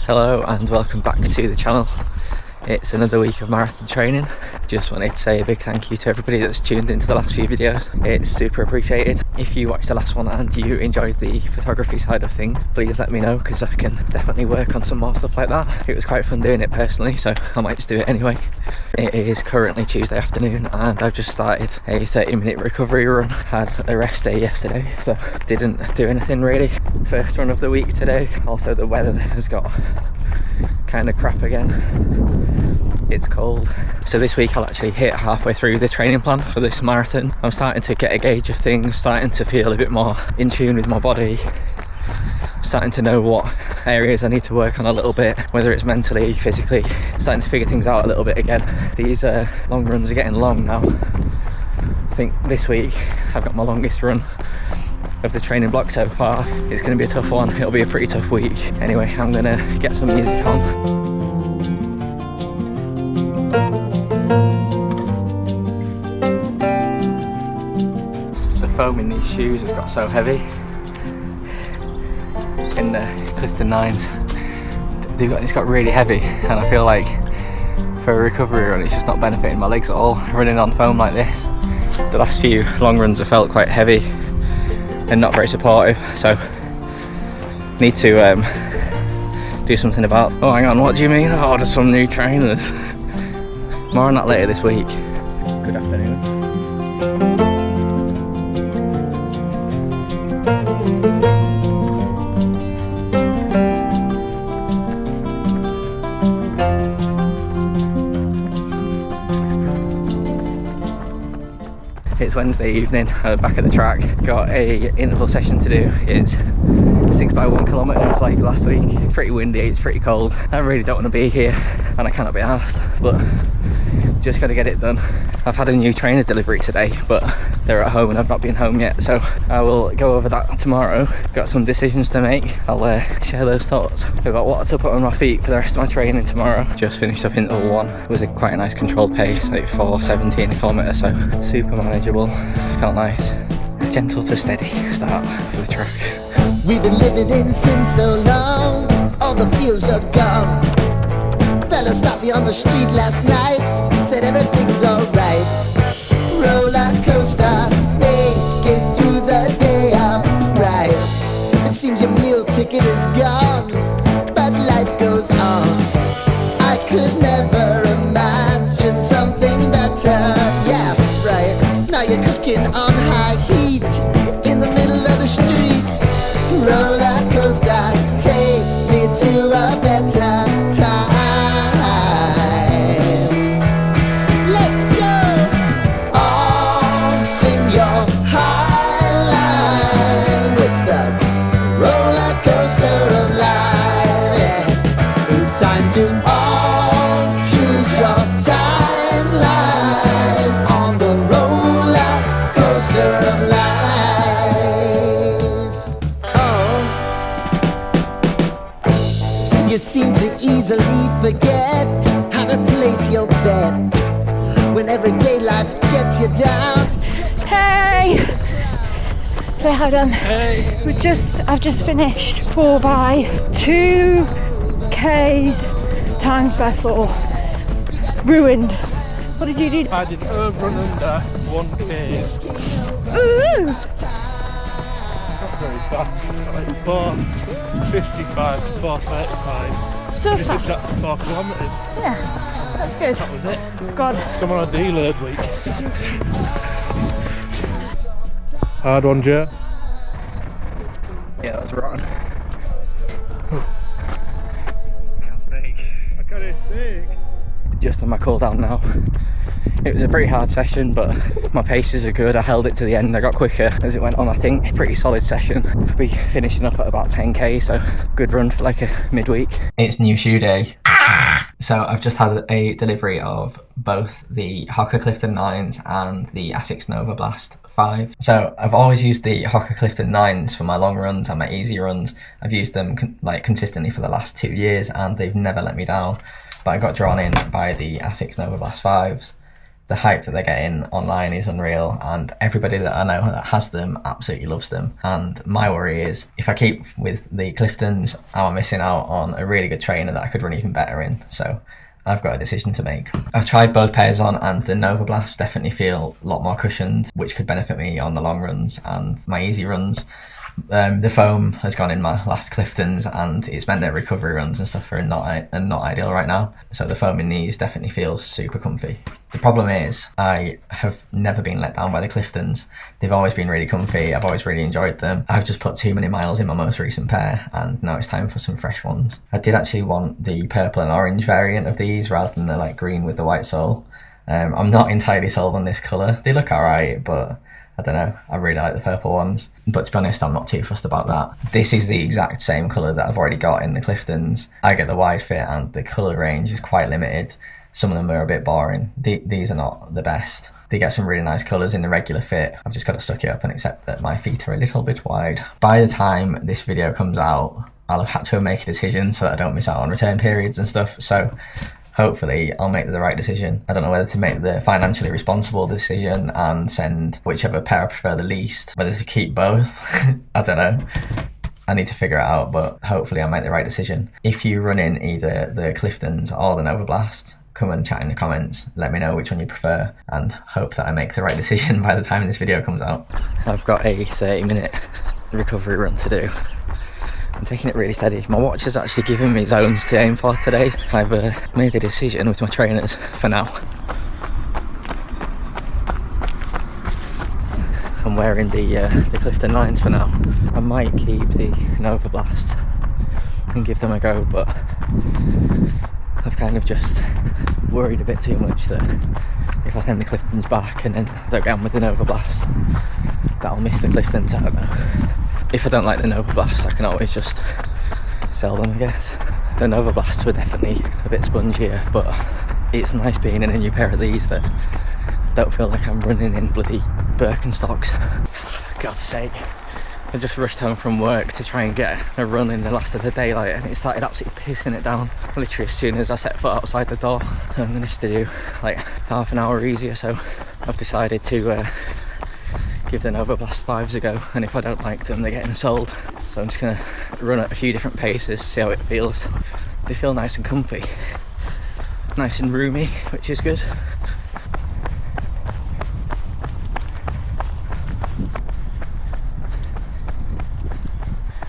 Hello and welcome back to the channel. It's another week of marathon training. Just wanted to say a big thank you to everybody that's tuned into the last few videos. It's super appreciated. If you watched the last one and you enjoyed the photography side of things, please let me know because I can definitely work on some more stuff like that. It was quite fun doing it personally, so I might just do it anyway. It is currently Tuesday afternoon and I've just started a 30-minute recovery run. Had a rest day yesterday, so didn't do anything really. First run of the week today. Also the weather has got kind of crap again. It's cold. So this week I'll actually hit halfway through the training plan for this marathon. I'm starting to get a gauge of things, starting to feel a bit more in tune with my body, starting to know what areas I need to work on a little bit, whether it's mentally, physically, starting to figure things out a little bit again. These long runs are getting long now. I think this week I've got my longest run of the training block so far. It's going to be a tough one. It'll be a pretty tough week. Anyway, I'm going to get some music on. The foam in these shoes has got so heavy. In the Clifton 9s, it's got really heavy, and I feel like for a recovery run it's just not benefiting my legs at all, running on foam like this. The last few long runs have felt quite heavy and not very supportive, so need to do something about. Oh, hang on, what do you mean? Oh, there's some new trainers. More on that later this week. Good afternoon. It's Wednesday evening, back at the track. Got a interval session to do. It's 6 by 1 kilometres like last week. Pretty windy, it's pretty cold. I really don't want to be here and I cannot be arsed, but just got to get it done. I've had a new trainer delivery today, but they're at home and I've not been home yet, so I will go over that tomorrow. Got some decisions to make. I'll share those thoughts. I've got what to put on my feet for the rest of my training tomorrow. Just finished up interval 1. It was quite a nice controlled pace, like 4:17 a kilometre, so super manageable. Felt nice. Gentle to steady start for the track. We've been living in sin so long, all the feels are gone. Fella stopped me on the street last night, said everything's alright. Roller coaster, make it through the day, alright. It seems your meal ticket is gone, but life goes on. I could never imagine something better. Yeah, right. Now you're cooking on high heat in the middle of the street. Roller coaster, take me to a better time. Let's go! All sing your high line with the roller coaster of life. Yeah. It's time to all choose your timeline on the roller coaster of life. You seem to easily forget how to place your bet when everyday life gets you down. Hey! Say hi, Dan. Hey! I've just finished 4 by 2 Ks times by 4. Ruined. What did you do? I did run under 1 pace. Ooh! Not very fast, like 4:55 to 4:35. So Just did that fast. for 4 kilometres. Yeah, that's good. That was it. God. Someone on a deload week. Hard one, Joe. Yeah, that was rotten. I got it big. Just on my cool down now. It was a pretty hard session, but my paces are good. I held it to the end. I got quicker as it went on. I think a pretty solid session. I'll be finishing up at about 10k, so good run for like a midweek. It's new shoe day. So I've just had a delivery of both the Hoka Clifton 9s and the Asics Nova Blast 5. So I've always used the Hoka Clifton 9s for my long runs and my easy runs. I've used them consistently for the last 2 years and they've never let me down. But I got drawn in by the Asics Nova Blast 5s. The hype that they're getting online is unreal, and everybody that I know that has them absolutely loves them. And my worry is, if I keep with the Cliftons, I'm missing out on a really good trainer that I could run even better in. So I've got a decision to make. I've tried both pairs on, and the Nova Blasts definitely feel a lot more cushioned, which could benefit me on the long runs and my easy runs. The foam has gone in my last Cliftons, and it's meant that recovery runs and stuff are not ideal right now. So the foam in these definitely feels super comfy. The problem is, I have never been let down by the Cliftons. They've always been really comfy. I've always really enjoyed them. I've just put too many miles in my most recent pair, and now it's time for some fresh ones. I did actually want the purple and orange variant of these rather than the like green with the white sole. I'm not entirely sold on this colour. They look alright, but I don't know, I really like the purple ones. But to be honest, I'm not too fussed about that. This is the exact same colour that I've already got in the Cliftons. I get the wide fit, and the colour range is quite limited. Some of them are a bit boring. These are not the best. They get some really nice colours in the regular fit. I've just got to suck it up and accept that my feet are a little bit wide. By the time this video comes out, I'll have had to make a decision so that I don't miss out on return periods and stuff. So hopefully I'll make the right decision. I don't know whether to make the financially responsible decision and send whichever pair I prefer the least, whether to keep both. I don't know. I need to figure it out, but hopefully I'll make the right decision. If you run in either the Cliftons or the Nova Blast, come and chat in the comments, let me know which one you prefer, and hope that I make the right decision by the time this video comes out. I've got a 30-minute recovery run to do. I'm taking it really steady. My watch has actually given me zones to aim for today. I've made the decision with my trainers for now. I'm wearing the Clifton lines for now. I might keep the Nova Blast and give them a go, but I've kind of just worried a bit too much that if I send the Cliftons back and then don't get on with the Nova Blast, that I'll miss the Cliftons. I don't know. If I don't like the Nova Blasts, I can always just sell them, I guess. The Nova Blasts were definitely a bit spongier, but it's nice being in a new pair of these that don't feel like I'm running in bloody Birkenstocks. God's sake. I just rushed home from work to try and get a run in the last of the daylight, and it started absolutely pissing it down literally as soon as I set foot outside the door. So I'm going to do like half an hour easier, so I've decided to give the Nova Blast 5s a go, and if I don't like them, they're getting sold. So I'm just going to run at a few different paces, see how it feels. They feel nice and comfy, nice and roomy, which is good.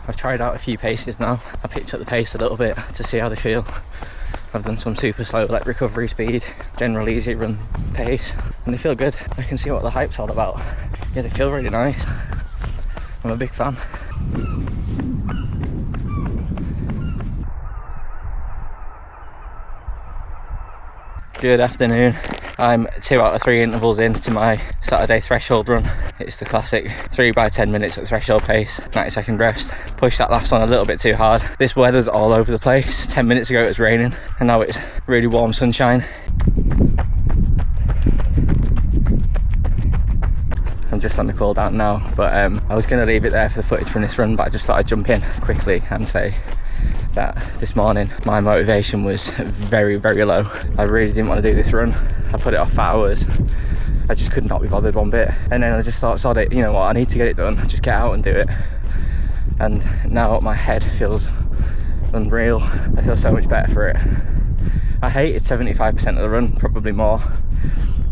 I've tried out a few paces now. I picked up the pace a little bit to see how they feel. I've done some super slow like recovery speed, general easy run pace, and they feel good. I can see what the hype's all about. Yeah, they feel really nice. I'm a big fan. Good afternoon. I'm 2 out of 3 intervals into my Saturday threshold run. It's the classic 3 by 10 minutes at threshold pace, 90-second rest. Pushed that last one a little bit too hard. This weather's all over the place. 10 minutes ago it was raining, and now it's really warm sunshine. I'm just on the cool down now, but I was going to leave it there for the footage from this run, but I just thought I'd jump in quickly and say that this morning my motivation was very, very low. I really didn't want to do this run. I put it off for hours. I just could not be bothered one bit, and then I just thought, sod it, you know what, I need to get it done, just get out and do it. And now my head feels unreal. I feel so much better for it. I hated 75% of the run, probably more,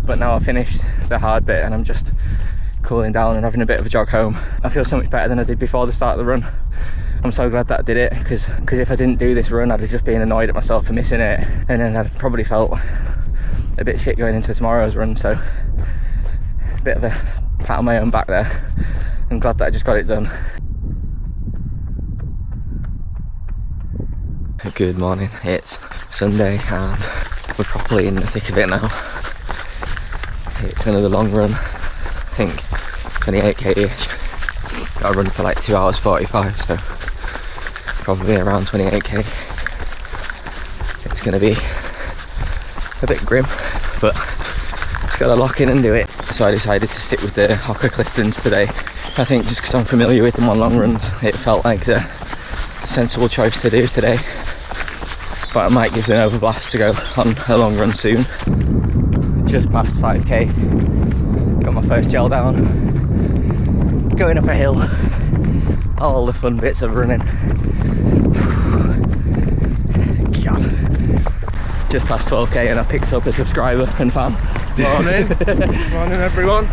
but now I've finished the hard bit and I'm just cooling down and having a bit of a jog home. I feel so much better than I did before the start of the run. I'm so glad that I did it, because if I didn't do this run, I'd have just been annoyed at myself for missing it, and then I'd probably felt a bit shit going into tomorrow's run. So a bit of a pat on my own back there. I'm glad that I just got it done. Good morning, it's Sunday and we're properly in the thick of it now. It's another long run, I think 28k-ish. Got to run for like 2 hours 45, so probably around 28k. It's going to be a bit grim, but just got to lock in and do it. So I decided to stick with the Hocker Cliftons today. I think just because I'm familiar with them on long runs, it felt like the sensible choice to do today. But I might give the Nova Blast to go on a long run soon. just past 5k. Got my first gel down. Going up a hill. All the fun bits of running. God. Just past 12k and I picked up a subscriber and fan. Morning. Morning, everyone.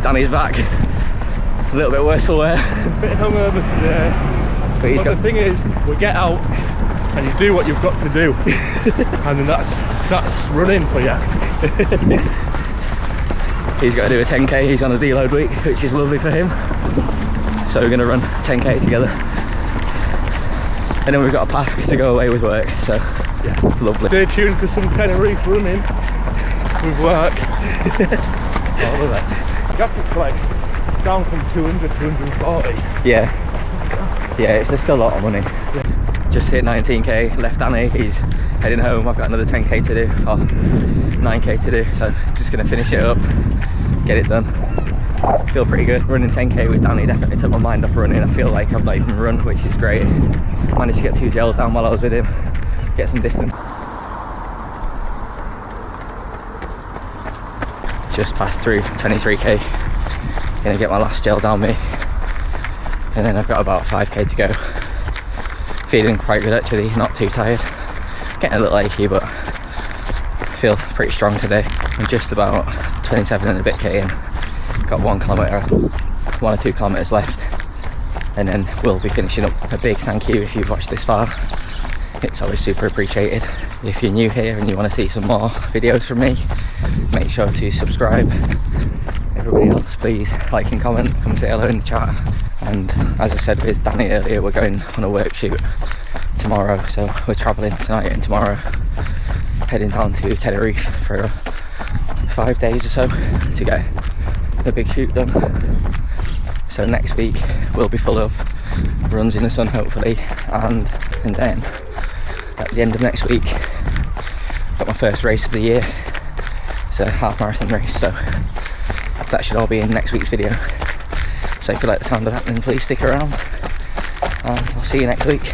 Danny's back. A little bit worse for wear. A bit hungover today. But the thing is, we get out and you do what you've got to do. And then that's running for you. He's got to do a 10k, he's on a deload week, which is lovely for him. So we're going to run 10k together. And then we've got a pack to go away with work, so yeah, lovely. Stay tuned for some Tenerife running with work. All of that. Jacket's like down from 200 to 240. Yeah, it's just a lot of money. Yeah. Just hit 19k, left Danny, he's heading home. I've got another 10k to do, or 9k to do, so just going to finish it up, get it done. Feel pretty good. Running 10k with Danny definitely took my mind off running. I feel like I've not even run, which is great. Managed to get 2 gels down while I was with him, get some distance. Just passed through 23k. Gonna get my last gel down me, and then I've got about 5k to go. Feeling quite good actually, not too tired. Getting a little achy, but I feel pretty strong today. I'm just about 27 and a bit k in. Got 1 or 2 kilometers left, and then we'll be finishing up. A big thank you if you've watched this far. It's always super appreciated. If you're new here and you want to see some more videos from me, make sure to subscribe. Everybody else, please like and comment, come say hello in the chat. And as I said with Danny earlier, we're going on a work shoot tomorrow, so we're travelling tonight and tomorrow, heading down to Tenerife for 5 days or so to get the big shoot done. So next week will be full of runs in the sun hopefully, and then at the end of next week got my first race of the year. It's a half marathon race, so that should all be in next week's video. So if you like the sound of that, then please stick around, and I'll see you next week.